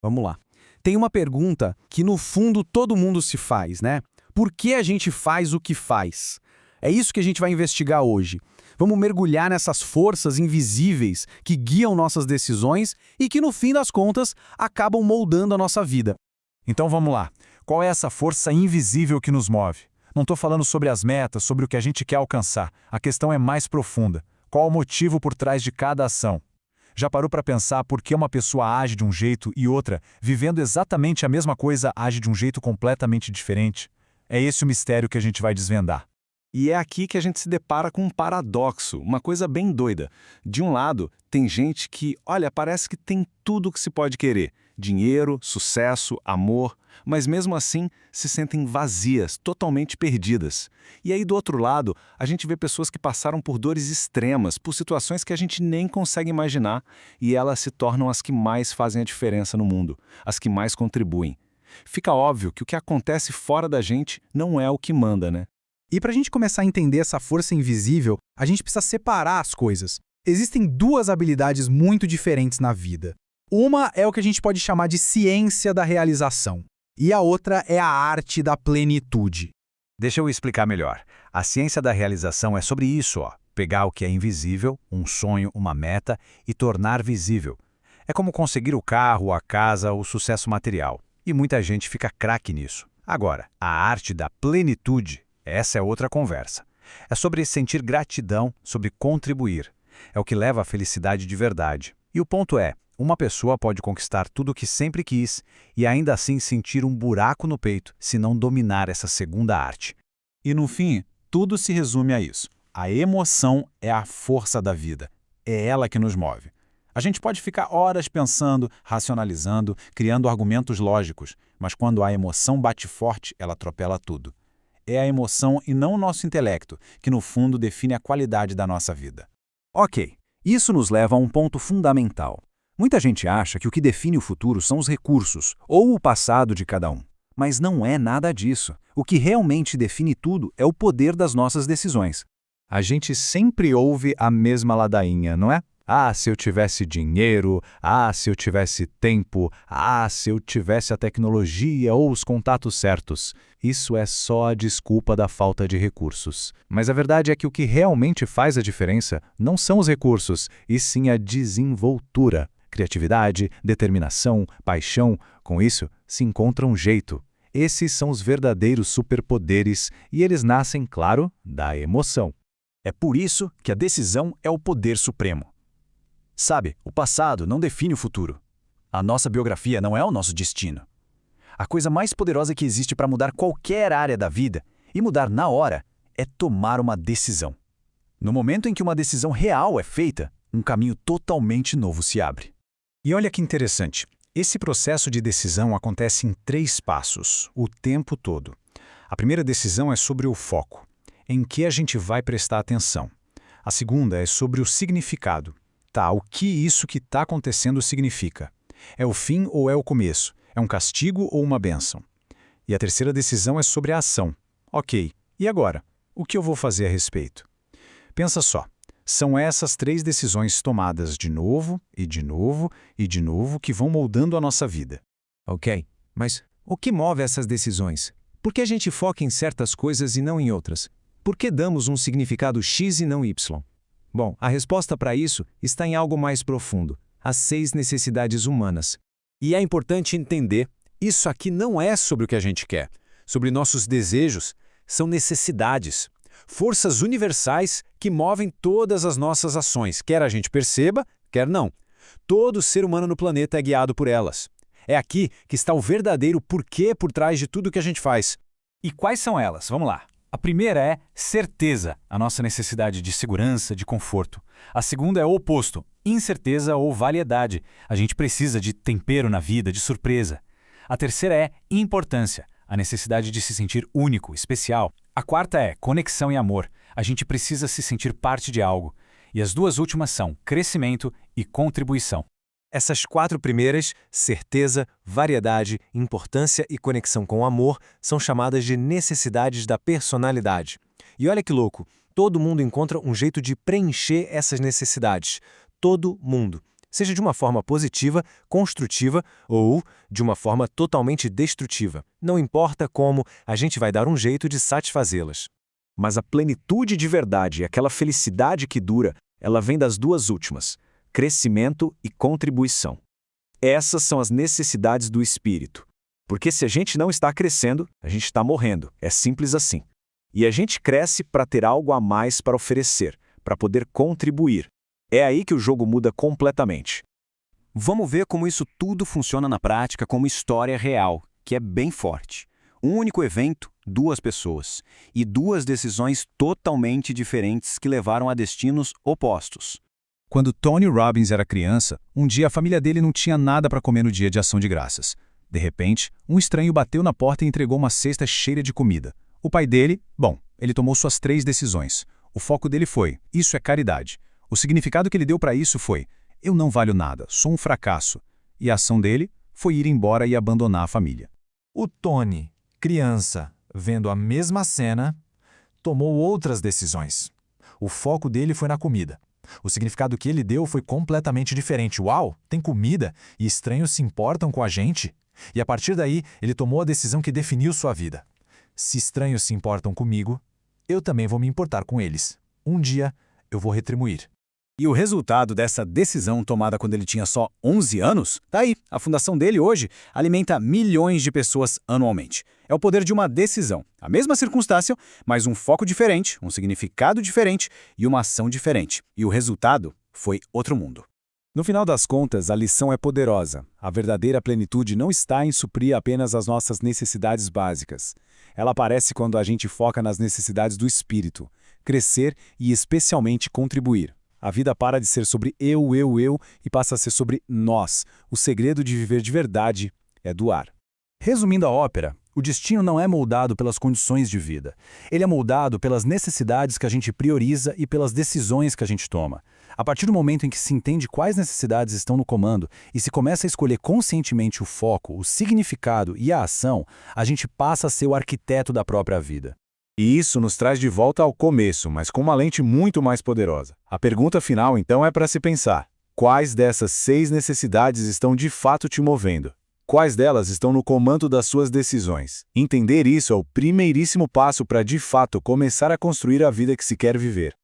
Vamos lá. Tem uma pergunta que, no fundo, todo mundo se faz, né? Por que a gente faz o que faz? É isso que a gente vai investigar hoje. Vamos mergulhar nessas forças invisíveis que guiam nossas decisões e que, no fim das contas, acabam moldando a nossa vida. Então vamos lá. Qual é essa força invisível que nos move? Não estou falando sobre as metas, sobre o que a gente quer alcançar. A questão é mais profunda. Qual o motivo por trás de cada ação? Já parou para pensar por que uma pessoa age de um jeito e outra, vivendo exatamente a mesma coisa, age de um jeito completamente diferente? É esse o mistério que a gente vai desvendar. E é aqui que a gente se depara com um paradoxo, uma coisa bem doida. De um lado, tem gente que, olha, parece que tem tudo o que se pode querer. Dinheiro, sucesso, amor, mas mesmo assim se sentem vazias, totalmente perdidas. E aí do outro lado, a gente vê pessoas que passaram por dores extremas, por situações que a gente nem consegue imaginar, e elas se tornam as que mais fazem a diferença no mundo, as que mais contribuem. Fica óbvio que o que acontece fora da gente não é o que manda, né? E para a gente começar a entender essa força invisível, a gente precisa separar as coisas. Existem duas habilidades muito diferentes na vida. Uma é o que a gente pode chamar de ciência da realização, e a outra é a arte da plenitude. Deixa eu explicar melhor. A ciência da realização é sobre isso, ó. Pegar o que é invisível, um sonho, uma meta, e tornar visível. É como conseguir o carro, a casa, o sucesso material. E muita gente fica craque nisso. Agora, a arte da plenitude, essa é outra conversa. É sobre sentir gratidão, sobre contribuir. É o que leva à felicidade de verdade. E o ponto é, uma pessoa pode conquistar tudo o que sempre quis e ainda assim sentir um buraco no peito se não dominar essa segunda arte. E no fim, tudo se resume a isso. A emoção é a força da vida. É ela que nos move. A gente pode ficar horas pensando, racionalizando, criando argumentos lógicos, mas quando a emoção bate forte, ela atropela tudo. É a emoção e não o nosso intelecto que, no fundo, define a qualidade da nossa vida. Ok, isso nos leva a um ponto fundamental. Muita gente acha que o que define o futuro são os recursos ou o passado de cada um. Mas não é nada disso. O que realmente define tudo é o poder das nossas decisões. A gente sempre ouve a mesma ladainha, não é? Ah, se eu tivesse dinheiro, ah, se eu tivesse tempo, ah, se eu tivesse a tecnologia ou os contatos certos. Isso é só a desculpa da falta de recursos. Mas a verdade é que o que realmente faz a diferença não são os recursos, e sim a desenvoltura. Criatividade, determinação, paixão, com isso se encontra um jeito. Esses são os verdadeiros superpoderes e eles nascem, claro, da emoção. É por isso que a decisão é o poder supremo. Sabe, o passado não define o futuro. A nossa biografia não é o nosso destino. A coisa mais poderosa que existe para mudar qualquer área da vida, e mudar na hora, é tomar uma decisão. No momento em que uma decisão real é feita, um caminho totalmente novo se abre. E olha que interessante, esse processo de decisão acontece em 3 passos, o tempo todo. A primeira decisão é sobre o foco, em que a gente vai prestar atenção. A segunda é sobre o significado. Tá, o que isso que está acontecendo significa? É o fim ou é o começo? É um castigo ou uma bênção? E a terceira decisão é sobre a ação. Ok, e agora? O que eu vou fazer a respeito? Pensa só, são essas 3 decisões tomadas de novo, e de novo, e de novo que vão moldando a nossa vida. Ok, mas o que move essas decisões? Por que a gente foca em certas coisas e não em outras? Por que damos um significado X e não Y? Bom, a resposta para isso está em algo mais profundo, as 6 necessidades humanas. E é importante entender, isso aqui não é sobre o que a gente quer, sobre nossos desejos, são necessidades, forças universais que movem todas as nossas ações, quer a gente perceba, quer não. Todo ser humano no planeta é guiado por elas. É aqui que está o verdadeiro porquê por trás de tudo que a gente faz. E quais são elas? Vamos lá. A primeira é certeza, a nossa necessidade de segurança, de conforto. A segunda é o oposto, incerteza ou variedade. A gente precisa de tempero na vida, de surpresa. A terceira é importância, a necessidade de se sentir único, especial. A quarta é conexão e amor. A gente precisa se sentir parte de algo. E as 2 últimas são crescimento e contribuição. Essas 4 primeiras, certeza, variedade, importância e conexão com o amor, são chamadas de necessidades da personalidade. E olha que louco, todo mundo encontra um jeito de preencher essas necessidades. Todo mundo. seja de uma forma positiva, construtiva ou de uma forma totalmente destrutiva. Não importa como, a gente vai dar um jeito de satisfazê-las. Mas a plenitude de verdade, aquela felicidade que dura, ela vem das duas últimas: crescimento e contribuição. Essas são as necessidades do espírito. Porque se a gente não está crescendo, a gente está morrendo. É simples assim. E a gente cresce para ter algo a mais para oferecer, para poder contribuir. É aí que o jogo muda completamente. Vamos ver como isso tudo funciona na prática como história real, que é bem forte. Um único evento, duas pessoas, e duas decisões totalmente diferentes que levaram a destinos opostos. Quando Tony Robbins era criança, um dia a família dele não tinha nada para comer no dia de Ação de Graças. De repente, um estranho bateu na porta e entregou uma cesta cheia de comida. O pai dele, ele tomou suas 3 decisões. O foco dele foi: isso é caridade. O significado que ele deu para isso foi: eu não valho nada, sou um fracasso. E a ação dele foi ir embora e abandonar a família. O Tony, criança, vendo a mesma cena, tomou outras decisões. O foco dele foi na comida. O significado que ele deu foi completamente diferente. Uau, tem comida e estranhos se importam com a gente? E a partir daí, ele tomou a decisão que definiu sua vida. Se estranhos se importam comigo, eu também vou me importar com eles. Um dia, eu vou retribuir. E o resultado dessa decisão tomada quando ele tinha só 11 anos? Tá aí, a fundação dele hoje alimenta milhões de pessoas anualmente. É o poder de uma decisão. A mesma circunstância, mas um foco diferente, um significado diferente e uma ação diferente. E o resultado foi outro mundo. No final das contas, a lição é poderosa. A verdadeira plenitude não está em suprir apenas as nossas necessidades básicas. Ela aparece quando a gente foca nas necessidades do espírito, crescer e especialmente contribuir. A vida para de ser sobre eu e passa a ser sobre nós. O segredo de viver de verdade é doar. Resumindo a ópera, o destino não é moldado pelas condições de vida. Ele é moldado pelas necessidades que a gente prioriza e pelas decisões que a gente toma. A partir do momento em que se entende quais necessidades estão no comando e se começa a escolher conscientemente o foco, o significado e a ação, a gente passa a ser o arquiteto da própria vida. E isso nos traz de volta ao começo, mas com uma lente muito mais poderosa. A pergunta final, então, é para se pensar: quais dessas 6 necessidades estão de fato te movendo? Quais delas estão no comando das suas decisões? Entender isso é o primeiríssimo passo para, de fato, começar a construir a vida que se quer viver.